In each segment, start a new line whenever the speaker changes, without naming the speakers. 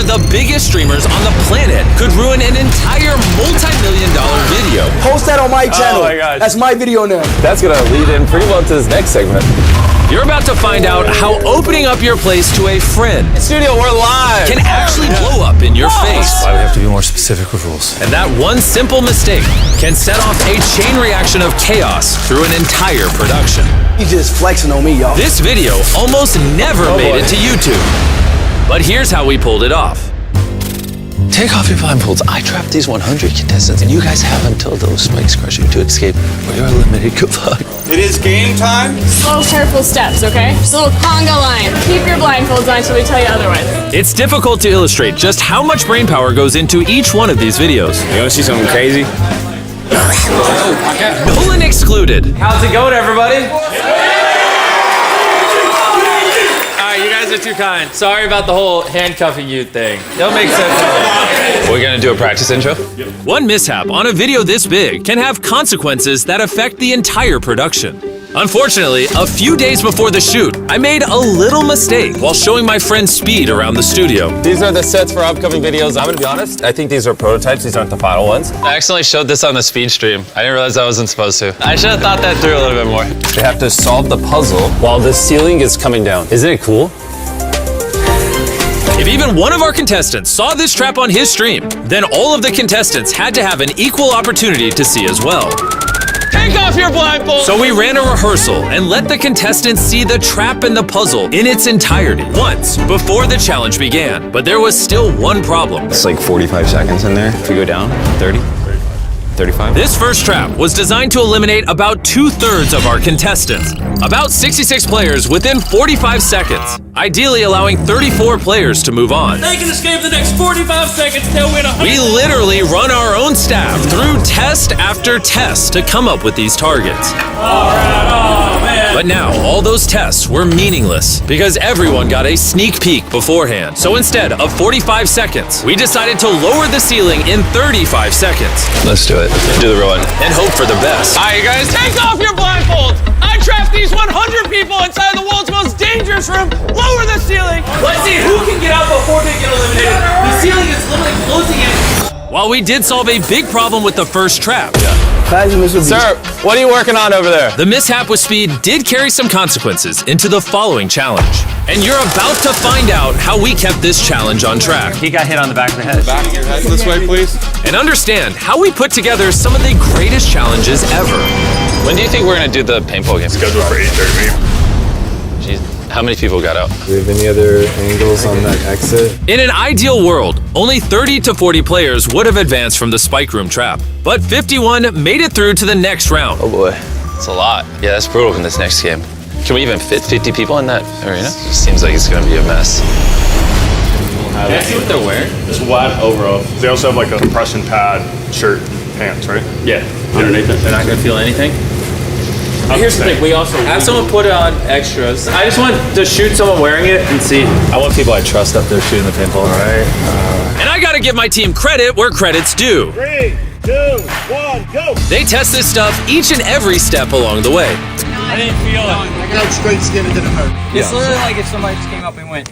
of the biggest streamers on the planet could ruin an entire multi-million-dollar video.
Post that on my channel.
Oh my gosh.
That's my video now.
That's gonna lead in pretty well to this next segment.
You're about to find out how opening up your place to a friend
Studio, we're live.
can actually blow up in your face.
Why we have to be more specific with rules.
And that one simple mistake can set off a chain reaction of chaos through an entire production.
You just flexing on me, y'all.
This video almost never made it to YouTube. But here's how we pulled it off.
Take off your blindfolds. I trapped these 100 contestants, and you guys have until those spikes crush you to escape, or you're eliminated. Good luck.
It is game time.
Slow, careful steps, okay? Just a little conga line. Keep your blindfolds on until we tell you otherwise.
It's difficult to illustrate just how much brain power goes into each one of these videos.
You wanna see something crazy?
Nolan excluded.
How's it going, everybody? Alright, you guys are too kind. Sorry about the whole handcuffing you thing. That'll make sense. We're gonna do a practice intro?
One mishap on a video this big can have consequences that affect the entire production. Unfortunately, a few days before the shoot, I made a little mistake while showing my friend Speed around the studio.
These are the sets for upcoming videos. I'm gonna be honest, I think these are prototypes. These aren't the final ones. I accidentally showed this on the speed stream. I didn't realize I wasn't supposed to. I should have thought that through a little bit more. They have to solve the puzzle while the ceiling is coming down. Isn't it cool?
If even one of our contestants saw this trap on his stream, then all of the contestants had to have an equal opportunity to see as well.
Take off your blindfold!
So we ran a rehearsal and let the contestants see the trap and the puzzle in its entirety once before the challenge began. But there was still one problem.
It's like 45 seconds in there. If we go down, 30, 35.
This first trap was designed to eliminate about 2/3 of our contestants. About 66 players within 45 seconds, ideally allowing 34 players to move on.
They can escape the next 45 seconds, they'll win a
We literally run our own staff through test after test to come up with these targets. But now, all those tests were meaningless because everyone got a sneak peek beforehand. So instead of 45 seconds, we decided to lower the ceiling in 35 seconds.
Let's do it.
Do the real one.
And hope for the best.
Alright, you guys.
Take off your blindfolds! I trapped these 100 people inside the world's most dangerous room! Lower the ceiling! Let's see who can get out before they get eliminated! The ceiling is literally closing in!
While we did solve a big problem with the first trap,
Sir, what are you working on over there?
the mishap with Speed did carry some consequences into the following challenge. And you're about to find out how we kept this challenge on track.
He got hit on the back of the head.
Back your head this way, please.
And understand how we put together some of the greatest challenges ever.
When do you think we're gonna do the paintball game?
Scheduled for 8:30.
Jeez, how many people got out?
Do we have any other angles on that exit?
In an ideal world, only 30 to 40 players would have advanced from the spike room trap. But 51 made it through to the next round.
Oh boy, it's a lot. Yeah, that's brutal in this next game. Can we even fit 50 people in that arena? It seems like it's gonna be a mess.
Can I see what they're wearing?
It's wide overall. They also have like a compression pad, shirt, pants, right?
Yeah, underneath it. They're not gonna feel anything? Here's the thing, we also have someone put on extras. I just want to shoot someone wearing it and see.
I want people I trust up there shooting the paintball. All right.
And I gotta give my team credit where credit's due.
3, 2, 1, go!
They test this stuff each and every step along the way.
I didn't feel it.
I got straight skin, it didn't hurt.
It's literally like if somebody just came up and went.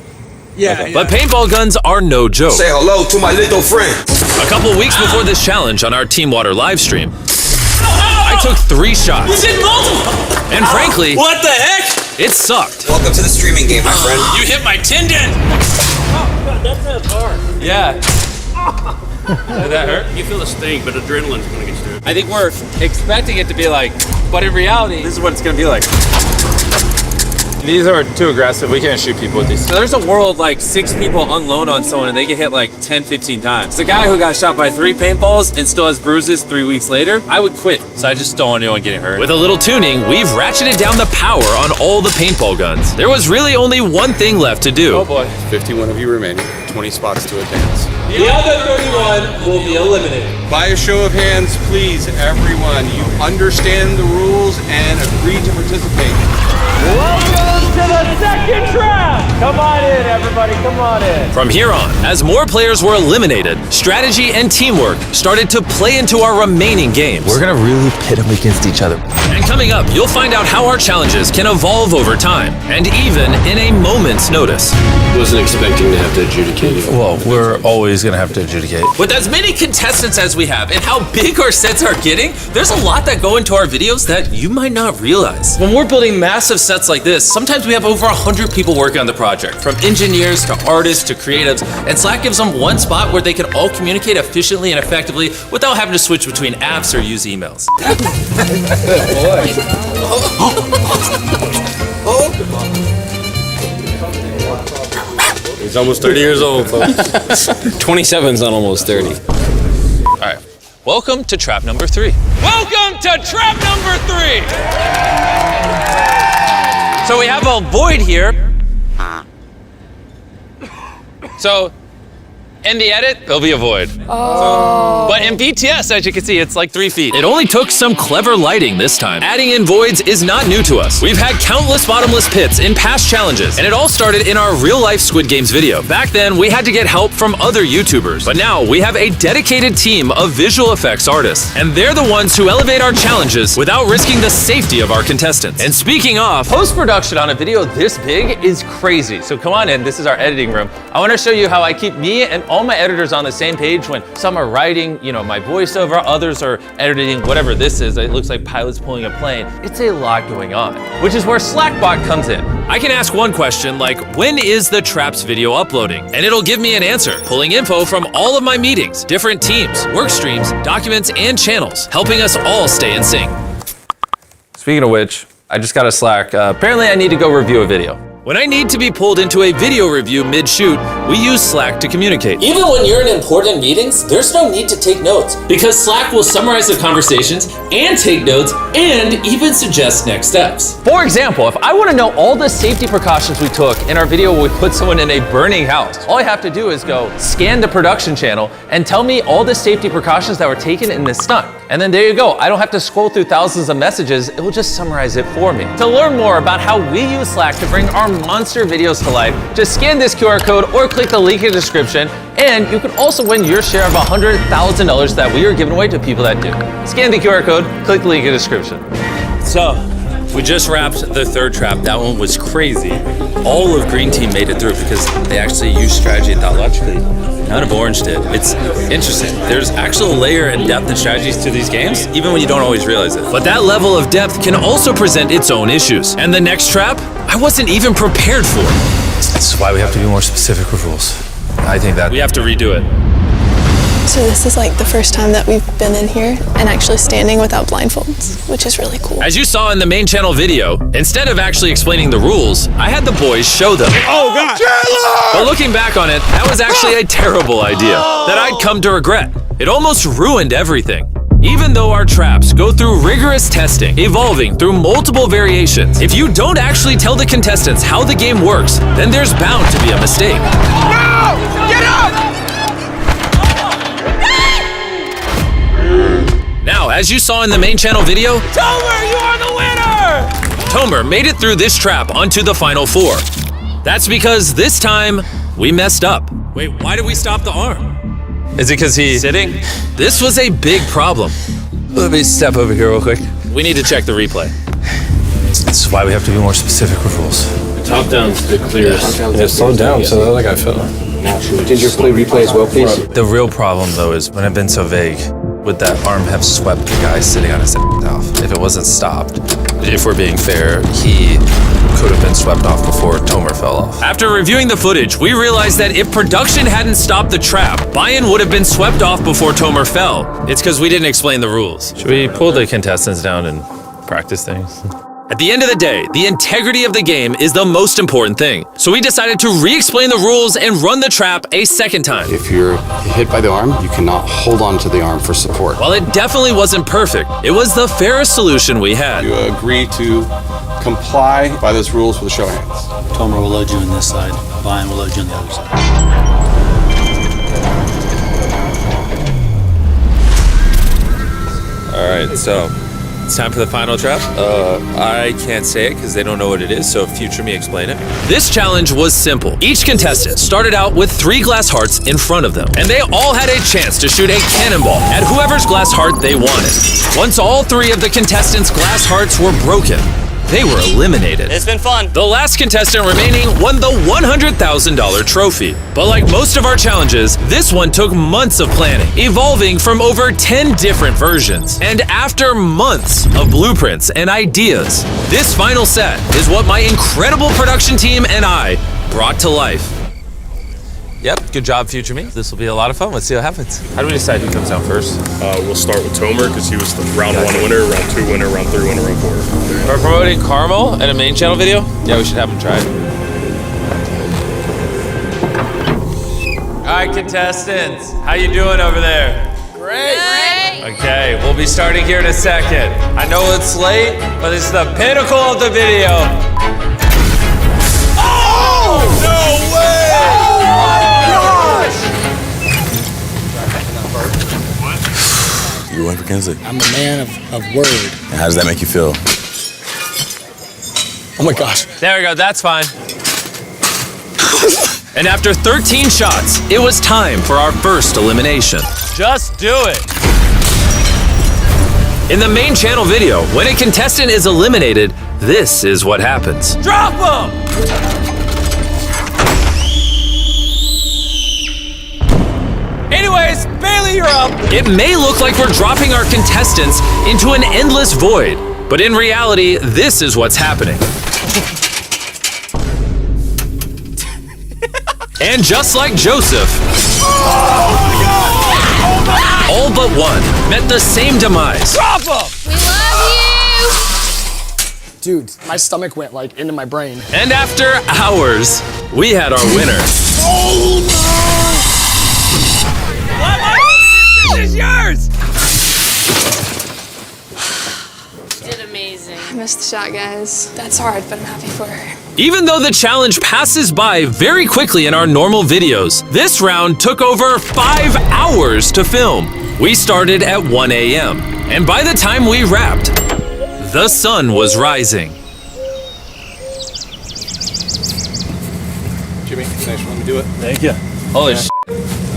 Yeah.
But paintball guns are no joke.
Say hello to my little friend.
A couple weeks before this challenge on our Team Water live stream, I took 3 shots.
You did multiple!
And frankly,
What the heck?
it sucked.
Welcome to the streaming game, my friend.
You hit my tendon! That's hard.
Yeah.
Did that hurt? You feel the sting, but adrenaline's gonna get you.
I think we're expecting it to be like, but in reality, this is what it's gonna be like. These are too aggressive. We can't shoot people with these. So there's a world like 6 people unload on someone and they get hit like 10, 15 times. The guy who got shot by 3 paintballs and still has bruises 3 weeks later, I would quit. So I just don't want anyone getting hurt.
With a little tuning, we've ratcheted down the power on all the paintball guns. There was really only one thing left to do.
Oh boy.
51 of you remaining, 20 spots to advance.
The other 31 will be eliminated.
By a show of hands, please, everyone, you understand the rules and agree to participate.
Welcome
Welcome to the second trap. Come on in, everybody. Come on in.
From here on, as more players were eliminated, strategy and teamwork started to play into our remaining games.
We're gonna really pit them against each other.
And coming up, you'll find out how our challenges can evolve over time, and even in a moment's notice.
Wasn't expecting to have to adjudicate it.
Well, we're always gonna have to adjudicate.
With as many contestants as we have and how big our sets are getting, there's a lot that go into our videos that you might not realize. When we're building massive sets like this, sometimes we have over 100 people working on the project, from engineers to artists to creatives, and Slack gives them one spot where they can all communicate efficiently and effectively without having to switch between apps or use emails.
He's almost 30 years old, folks. 27's not almost 30.
All right, welcome to trap number 3.
Welcome to trap number 3.
So we have a void here. So in the edit, there'll be a void. But in BTS, as you can see, it's like 3 feet. It only took some clever lighting this time. Adding in voids is not new to us. We've had countless bottomless pits in past challenges, and it all started in our real-life Squid Games video. Back then, we had to get help from other YouTubers. But now, we have a dedicated team of visual effects artists, and they're the ones who elevate our challenges without risking the safety of our contestants. And speaking of, post-production on a video this big is crazy. So come on in, this is our editing room. I want to show you how I keep me and all my editors on the same page when some are writing, my voiceover, others are editing whatever this is. It looks like pilots pulling a plane. It's a lot going on, which is where Slackbot comes in. I can ask one question like, when is the Traps video uploading? And it'll give me an answer, pulling info from all of my meetings, different teams, work streams, documents, and channels, helping us all stay in sync. Speaking of which, I just got a Slack. Apparently I need to go review a video. When I need to be pulled into a video review mid-shoot, we use Slack to communicate. Even when you're in important meetings, there's no need to take notes because Slack will summarize the conversations and take notes and even suggest next steps. For example, if I want to know all the safety precautions we took in our video where we put someone in a burning house, all I have to do is go scan the production channel and tell me all the safety precautions that were taken in this stunt. And then there you go. I don't have to scroll through thousands of messages. It will just summarize it for me. To learn more about how we use Slack to bring our monster videos to life, just scan this QR code or click the link in the description, and you can also win your share of $100,000 that we are giving away to people that do. Scan the QR code, click the link in the description. So, we just wrapped the third trap. That one was crazy. All of Green Team made it through because they actually used strategy and thought logically. None of Orange did. It's interesting. There's actual layer and depth and strategies to these games, even when you don't always realize it. But that level of depth can also present its own issues. And the next trap, I wasn't even prepared for.
That's why we have to be more specific with rules. I think that
We have to redo it.
So this is like the first time that we've been in here and actually standing without blindfolds, which is really cool.
As you saw in the main channel video, instead of actually explaining the rules, I had the boys show them.
Oh, God.
But looking back on it, that was actually a terrible idea that I'd come to regret. It almost ruined everything. Even though our traps go through rigorous testing, evolving through multiple variations, if you don't actually tell the contestants how the game works, then there's bound to be a mistake.
No! Get up!
Now, as you saw in the main channel video,
Tomer, you are the winner!
Tomer made it through this trap onto the final 4. That's because this time, we messed up. Wait, why did we stop the arm? Is it because he's sitting? This was a big problem.
Let me step over here real quick.
We need to check the replay.
That's why we have to be more specific with rules.
Top down's the clearest.
Yeah, slow down, so that like I fell.
Did your play replay as well, please?
The real problem, though, is when I've been so vague, would that arm have swept the guy sitting on his off? If it wasn't stopped, if we're being fair, he could have been swept off before Tomer fell off.
After reviewing the footage, we realized that if production hadn't stopped the trap, Bayan would have been swept off before Tomer fell. It's because we didn't explain the rules.
Should we pull the contestants down and practice things?
At the end of the day, the integrity of the game is the most important thing. So we decided to re-explain the rules and run the trap a second time.
If you're hit by the arm, you cannot hold on to the arm for support.
While it definitely wasn't perfect, it was the fairest solution we had.
You agree to comply by those rules with a show of hands.
Tomer will load you on this side. Bayan will load you on the other side.
All right, so
It's time for the final trap. I can't say it because they don't know what it is, so future me explain it.
This challenge was simple. Each contestant started out with 3 glass hearts in front of them, and they all had a chance to shoot a cannonball at whoever's glass heart they wanted. Once all 3 of the contestants' glass hearts were broken, they were eliminated.
It's been fun.
The last contestant remaining won the $100,000 trophy. But like most of our challenges, this one took months of planning, evolving from over 10 different versions. And after months of blueprints and ideas, this final set is what my incredible production team and I brought to life.
Yep, good job, future me. This will be a lot of fun. Let's see what happens. How do we decide who comes out first?
We'll start with Tomer because he was the round 1 winner, round 2 winner, round 3 winner, round 4.
We're promoting Carmel in a main channel video? Yeah, we should have him try it. All right, contestants, how you doing over there?
Great.
Okay, we'll be starting here in a second. I know it's late, but it's the pinnacle of the video.
Oh! No way!
You went for Kinsley.
I'm a man of word.
And how does that make you feel?
Oh my gosh.
There we go, that's fine.
And after 13 shots, it was time for our first elimination.
Just do it.
In the main channel video, when a contestant is eliminated, this is what happens.
Drop him! Anyways, Bailey, you're up.
It may look like we're dropping our contestants into an endless void, but in reality, this is what's happening. And just like Joseph, all but one met the same demise.
Drop him!
We love you!
Dude, my stomach went like into my brain.
And after hours, we had our winner.
This is yours!
You did amazing.
I missed the shot, guys. That's hard, but I'm happy for her.
Even though the challenge passes by very quickly in our normal videos, this round took over 5 hours to film. We started at 1 a.m., and by the time we wrapped, the sun was rising.
Jimmy, thanks for letting me do it.
Thank you. Holy shit.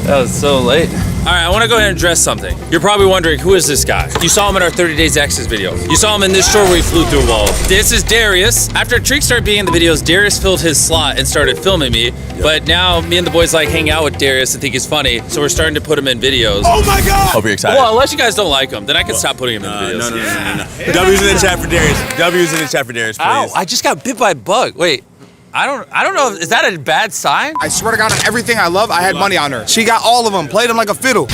That was so late. All right, I want to go ahead and address something. You're probably wondering, who is this guy? You saw him in our 30 Days Exes video. You saw him in this short where he flew through a wall. This is Darius. After Treek started being in the videos, Darius filled his slot and started filming me. But now me and the boys like hang out with Darius and think he's funny, so we're starting to put him in videos.
Oh my God! Hope you're excited.
Well, unless you guys don't like him, then I can stop putting him in the videos.
No. W's in the chat for Darius. W's in the chat for Darius, please.
Ow, I just got bit by a bug. Wait, I don't know, is that a bad sign?
I swear to God, on everything I love, I had money on her. She got all of them, played them like a fiddle.